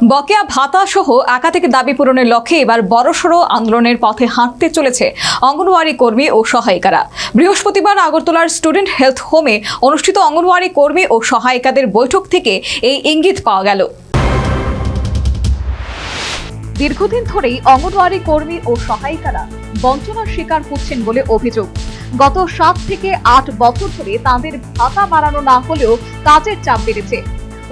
বকেয়া ভাতা সহ একাধিক দাবি পূরণের লক্ষ্যে এবার বড়সড় আন্দোলনের পথে হাঁটতে চলেছে অঙ্গনওয়াড়ি কর্মী ও সহায়িকারা। বৃহস্পতিবার আগরতলার স্টুডেন্ট হেলথ হোমে অনুষ্ঠিত অঙ্গনওয়াড়ি কর্মী ও সহায়িকাদের বৈঠক থেকে এই ইঙ্গিত পাওয়া গেল। দীর্ঘদিন ধরেই অঙ্গনওয়াড়ি কর্মী ও সহায়িকারা বঞ্চনার শিকার হচ্ছেন বলে অভিযোগ। গত 7 থেকে 8 বছর ধরে তাদের ভাতা বাড়ানো না হলেও কাজের চাপ বেড়েছে।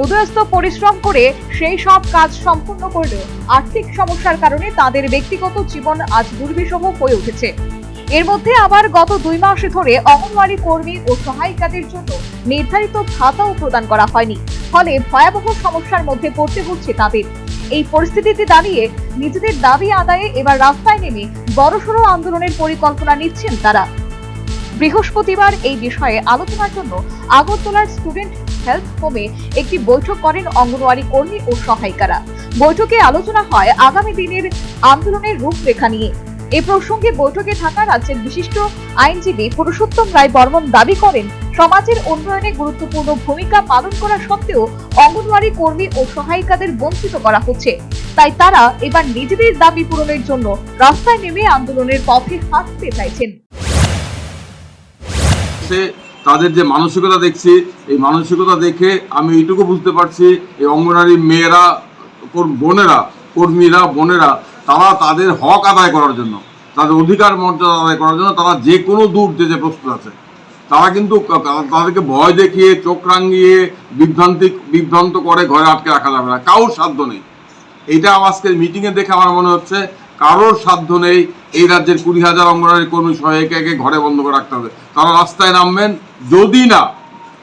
উদয়স্ত পরিশ্রম করে সেই সব কাজ সম্পূর্ণ করলেও আর্থিক সমস্যার কারণে তাদের ব্যক্তিগত জীবন আজ দুর্বিষহ হয়ে উঠেছে। এর মধ্যে আবার গত 2 মাস ধরে অঙ্গনওয়াড়ি কর্মী ও সহায়িকাদের জন্য নির্ধারিত ভাতাও প্রদান করা হয়নি, ফলে ভয়াবহ সমস্যার মধ্যে পড়তে হচ্ছে তাদের। এই পরিস্থিতিতে দাঁড়িয়ে নিজেদের দাবি আদায়ে এবার রাস্তায় নেমে বড়সড় আন্দোলনের পরিকল্পনা নিচ্ছেন তারা। বৃহস্পতিবার এই বিষয়ে আলোচনার জন্য আগরতলার স্টুডেন্ট হেলথ হোমে একটি বৈঠক করেন অঙ্গনওয়াড়ি কর্মী ও সহায়িকারা। বৈঠকে আলোচনা হয় আগামী দিনের আন্দোলনের রূপরেখা নিয়ে। এ প্রসঙ্গে বৈঠকে থাকা রাজ্যের বিশিষ্ট আইনজীবী পুরুষোত্তম রায় বর্মন দাবি করেন, সমাজের উন্নয়নে গুরুত্বপূর্ণ ভূমিকা পালন করা সত্ত্বেও অঙ্গনওয়াড়ি কর্মী ও সহায়িকাদের বঞ্চিত করা হচ্ছে। তাই তারা এবার নিজেদের দাবি পূরণের জন্য রাস্তায় নেমে আন্দোলনের পথে হাঁটতে চাইছেন। তাদের যে মানসিকতা দেখছি, এই মানসিকতা দেখে আমি এইটুকু বুঝতে পারছি, এই অঙ্গনওয়াড়ি মেয়েরা, বোনেরা, কর্মীরা, বোনেরা, তারা তাদের হক আদায় করার জন্য, তাদের অধিকার মর্যাদা আদায় করার জন্য তারা যে কোনো দূর যেতে প্রস্তুত আছে। তারা কিন্তু তাদেরকে ভয় দেখিয়ে, চোখ রাঙিয়ে, বিভ্রান্ত করে ঘরে আটকে রাখা যাবে না। কারোর সাধ্য নেই। এইটা আজকের মিটিংয়ে দেখে আমার মনে হচ্ছে কারোর সাধ্য নেই এই রাজ্যের 20,000 অঙ্গনওয়াড়ি কর্মী সহায়িকাকে ঘরে বন্ধ করে রাখতে হবে। তারা রাস্তায় নামবেন, যদি না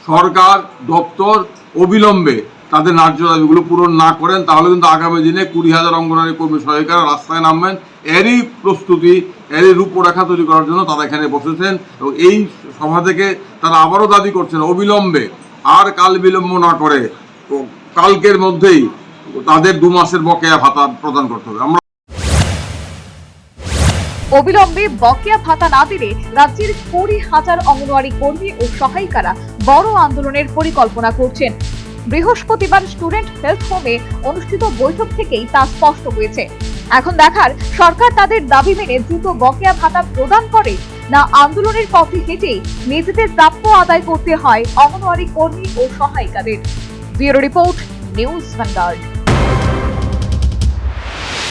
সরকার দপ্তর অবিলম্বে তাদের ন্যায্য দাবিগুলো পূরণ না করেন, তাহলে কিন্তু আগামী দিনে 20,000 অঙ্গনওয়াড়ি কর্মী সহায়িকারা রাস্তায় নামবেন। এরই প্রস্তুতি, এরই রূপরেখা তৈরি করার জন্য তারা এখানে বসেছেন এবং এই সভা থেকে তারা আবারও দাবি করছেন অবিলম্বে, আর কাল বিলম্ব না করে কালকের মধ্যেই তাদের 2 মাসের বকেয়া ভাতা প্রদান করতে হবে। অবিলম্বে বকেয়া ভাতা না দিলে রাজ্যের 20,000 অঙ্গনওয়াড়ি কর্মী ও সহায়িকারা বড় আন্দোলনের পরিকল্পনা করছেন। বৃহস্পতিবার স্টুডেন্ট হেলথ হোমে অনুষ্ঠিত বৈঠক থেকেই তা স্পষ্ট হয়েছে। এখন দেখার সরকার তাদের দাবি মেনে দ্রুত বকেয়া ভাতা প্রদান করে, না আন্দোলনের পথে হেঁটে নিজেদের প্রাপ্য আদায় করতে হয় অঙ্গনওয়াড়ি কর্মী ও সহায়িকাদের। Bureau report, News vanguard.